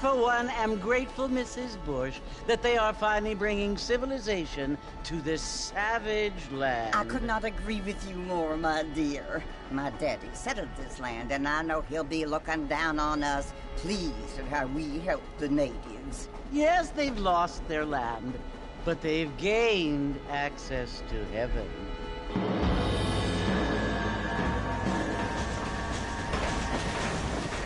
for one, am grateful, Mrs. Bush, that they are finally bringing civilization to this savage land. I could not agree with you more, my dear. My daddy settled this land, and I know he'll be looking down on us, pleased at how we help the natives. Yes, they've lost their land, but they've gained access to heaven.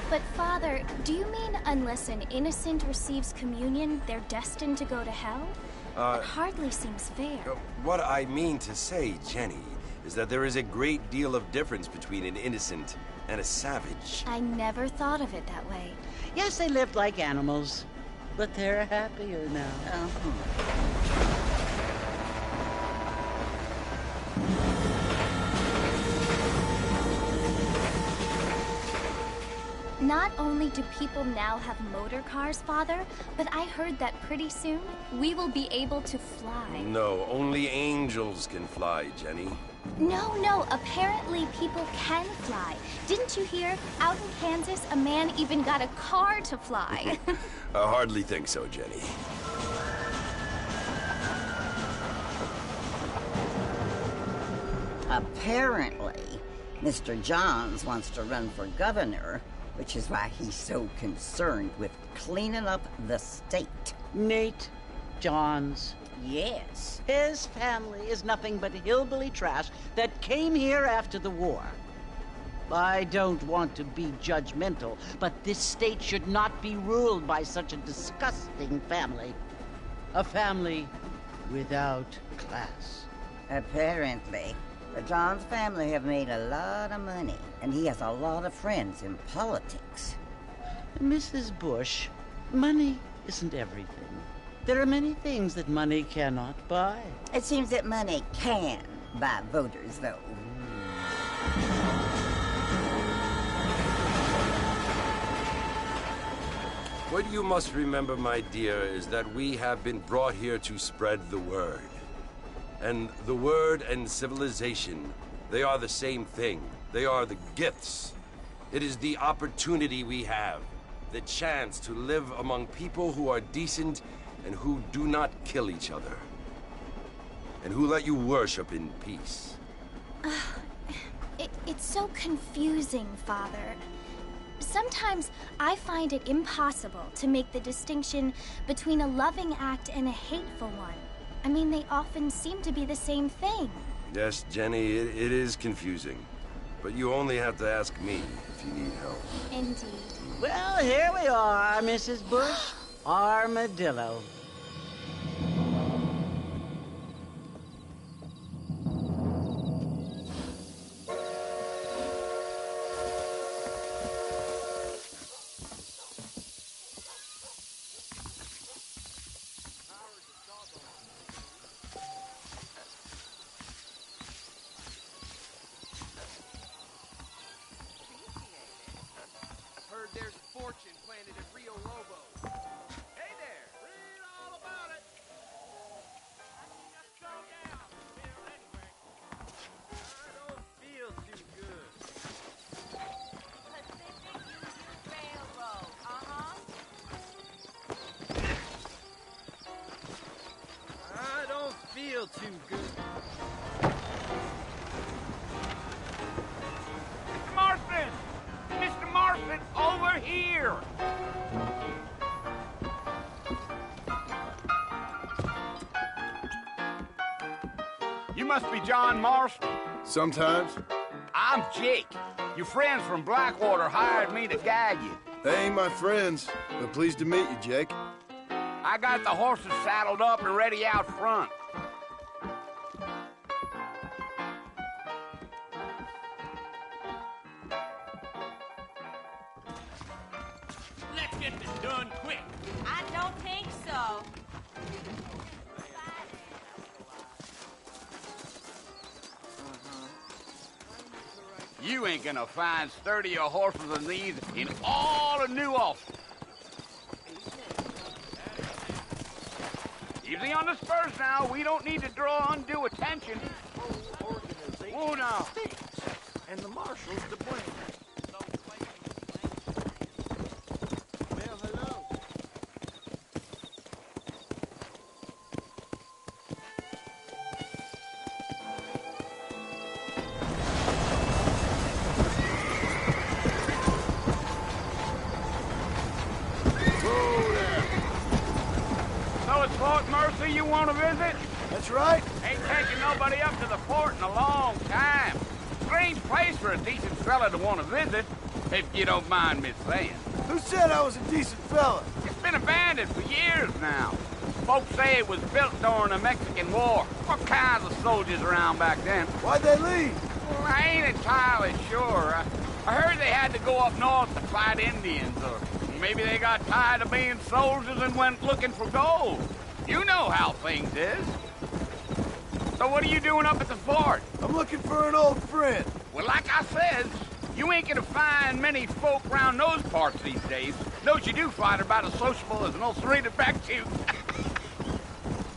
But Father, do you mean unless an innocent receives communion, they're destined to go to hell? That hardly seems fair. What I mean to say, Jenny, is that there is a great deal of difference between an innocent and a savage. I never thought of it that way. Yes, they lived like animals, but they're happier now. Not only do people now have motor cars, Father, but I heard that pretty soon we will be able to fly. No, only angels can fly, Jenny. No, apparently people can fly. Didn't you hear? Out in Kansas, a man even got a car to fly. I hardly think so, Jenny. Apparently, Mr. Johns wants to run for governor, which is why he's so concerned with cleaning up the state. Nate Johns. Yes. His family is nothing but hillbilly trash that came here after the war. I don't want to be judgmental, but this state should not be ruled by such a disgusting family. A family without class. Apparently. The Johns family have made a lot of money, and he has a lot of friends in politics. Mrs. Bush, money isn't everything. There are many things that money cannot buy. It seems that money can buy voters, though. What you must remember, my dear, is that we have been brought here to spread the word. And the word and civilization, they are the same thing. They are the gifts. It is the opportunity we have, the chance to live among people who are decent and who do not kill each other, and who let you worship in peace. It's so confusing, Father. Sometimes I find it impossible to make the distinction between a loving act and a hateful one. I mean, they often seem to be the same thing. Yes, Jenny, it is confusing. But you only have to ask me if you need help. Indeed. Well, here we are, Mrs. Bush. Armadillo. There's a fortune planted in Rio Lobo. Hey there! Read all about it! I think I slow down a little anyway. I don't feel too good. Pacific Union Railroad, I don't feel too good. Mr. Marston! Mr. Marston, over here! You must be John Marston. Sometimes. I'm Jake. Your friends from Blackwater hired me to guide you. They ain't my friends, but pleased to meet you, Jake. I got the horses saddled up and ready out front. Let's get this done quick. I don't think so. You ain't gonna find sturdier horses than these in all of New Ulster. Easy on the spurs now. We don't need to draw undue attention. Oh, no. And the marshal's to blame. Well, hello. somebody you want to visit? That's right. Ain't taking nobody up to the fort in a long time. Strange place for a decent fella to want to visit, if you don't mind me saying. Who said I was a decent fella? It's been abandoned for years now. Folks say it was built during the Mexican War. What kinds of soldiers around back then? Why'd they leave? Well, I ain't entirely sure. I heard they had to go up north to fight Indians, or maybe they got tired of being soldiers and went looking for gold. You know how things is. So what are you doing up at the fort? I'm looking for an old friend. Well, like I said, you ain't gonna find many folk around those parts these days. Those you do find are about as sociable as an old serrated back tooth.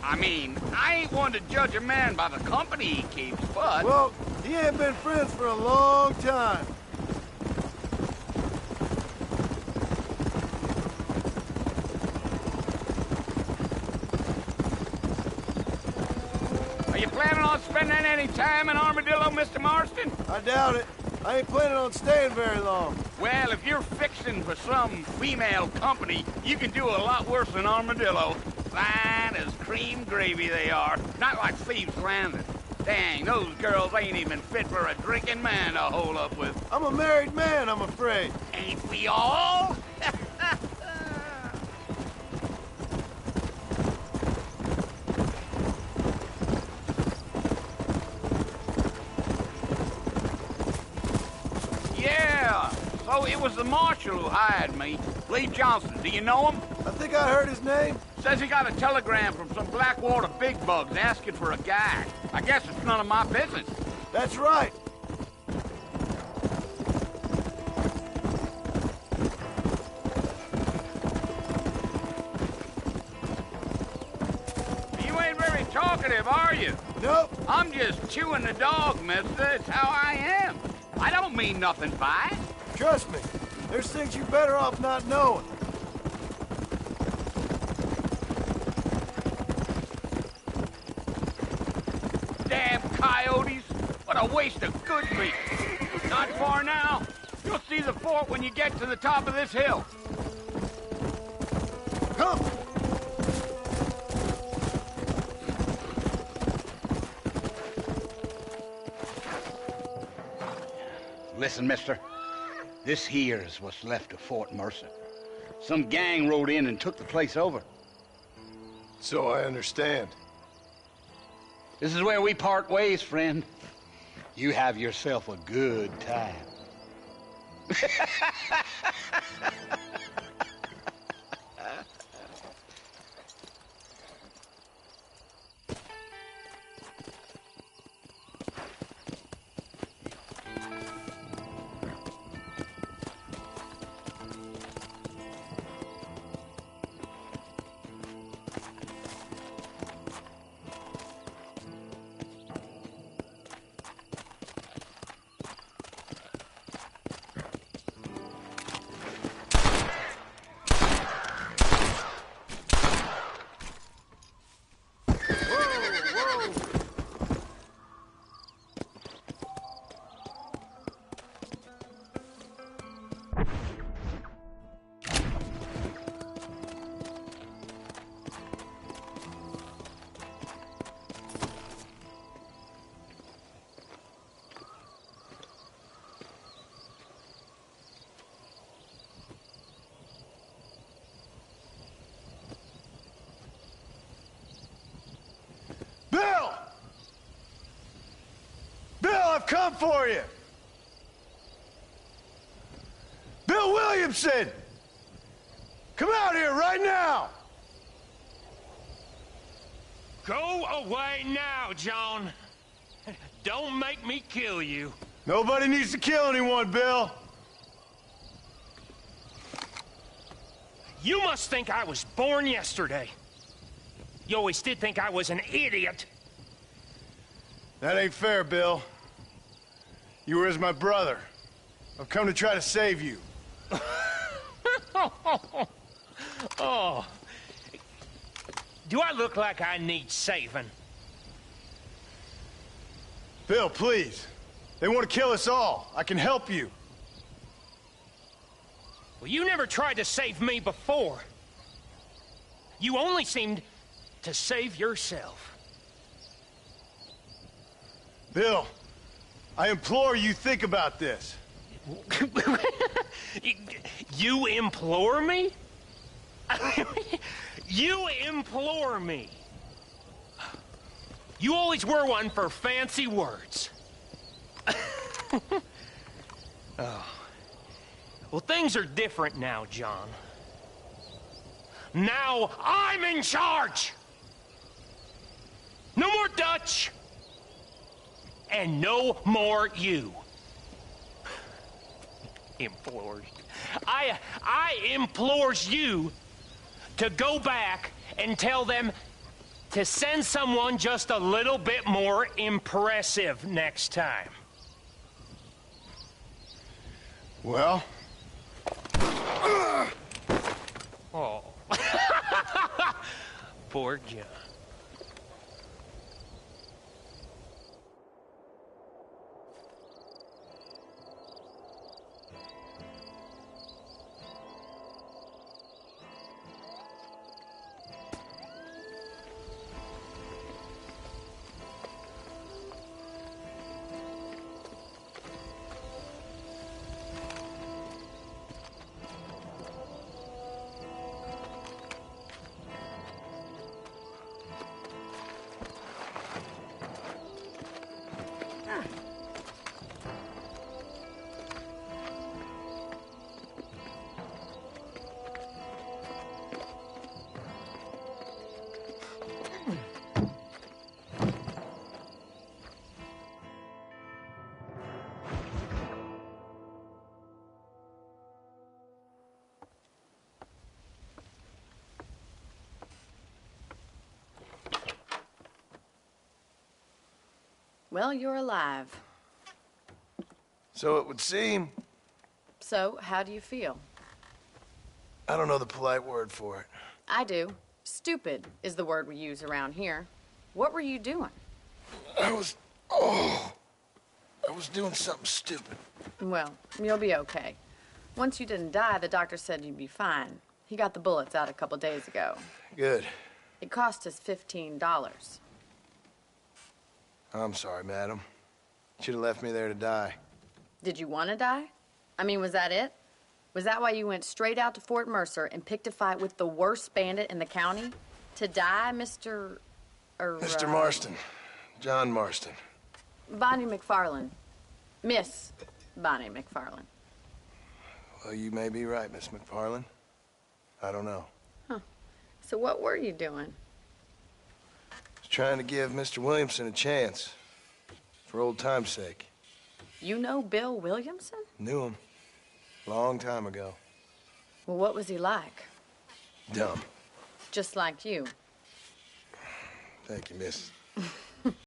I mean, I ain't one to judge a man by the company he keeps, but... Well, he ain't been friends for a long time. Are you planning on spending any time in Armadillo, Mr. Marston? I doubt it. I ain't planning on staying very long. Well, if you're fixing for some female company, you can do a lot worse than Armadillo. Fine as cream gravy they are. Not like Thieves' Landing. Dang, those girls ain't even fit for a drinking man to hole up with. I'm a married man, I'm afraid. Ain't we all? Yeah, so it was the marshal who hired me. Lee Johnson, do you know him? I think I heard his name. Says he got a telegram from some Blackwater big bugs asking for a guide. I guess it's none of my business. That's right. You ain't very talkative, are you? Nope. I'm just chewing the dog, mister. It's how I am. I don't mean nothing by it. Trust me. There's things you're better off not knowing. Damn coyotes. What a waste of good meat. Not far now. You'll see the fort when you get to the top of this hill. Come! Listen, mister. This here's what's left of Fort Mercer. Some gang rode in and took the place over. So I understand. This is where we part ways, friend. You have yourself a good time. Bill! Bill, I've come for you! Bill Williamson! Come out here right now! Go away now, John. Don't make me kill you. Nobody needs to kill anyone, Bill. You must think I was born yesterday. You always did think I was an idiot. That ain't fair, Bill. You were as my brother. I've come to try to save you. Oh. Do I look like I need saving? Bill, please. They want to kill us all. I can help you. Well, you never tried to save me before. You only seemed to save yourself. Bill, I implore you think about this. You implore me? You implore me? You always were one for fancy words. Oh. Well, things are different now, John. Now I'm in charge! No more Dutch! And no more you. Implores. I implores you to go back and tell them to send someone just a little bit more impressive next time. Well? Oh. Poor John. Well, you're alive. So it would seem. So, how do you feel? I don't know the polite word for it. I do. Stupid is the word we use around here. What were you doing? I was doing something stupid. Well, you'll be okay. Once you didn't die, the doctor said you'd be fine. He got the bullets out a couple days ago. Good. It cost us $15. I'm sorry, madam. Should have left me there to die. Did you want to die? I mean, was that it? Was that why you went straight out to Fort Mercer and picked a fight with the worst bandit in the county? To die, Mr. Mr. Marston. John Marston. Bonnie McFarland. Miss Bonnie McFarland. Well, you may be right, Miss McFarland. I don't know. Huh. So what were you doing? I was trying to give Mr. Williamson a chance. For old time's sake. You know Bill Williamson? Knew him. Long time ago. Well, what was he like? Dumb. Just like you. Thank you, miss.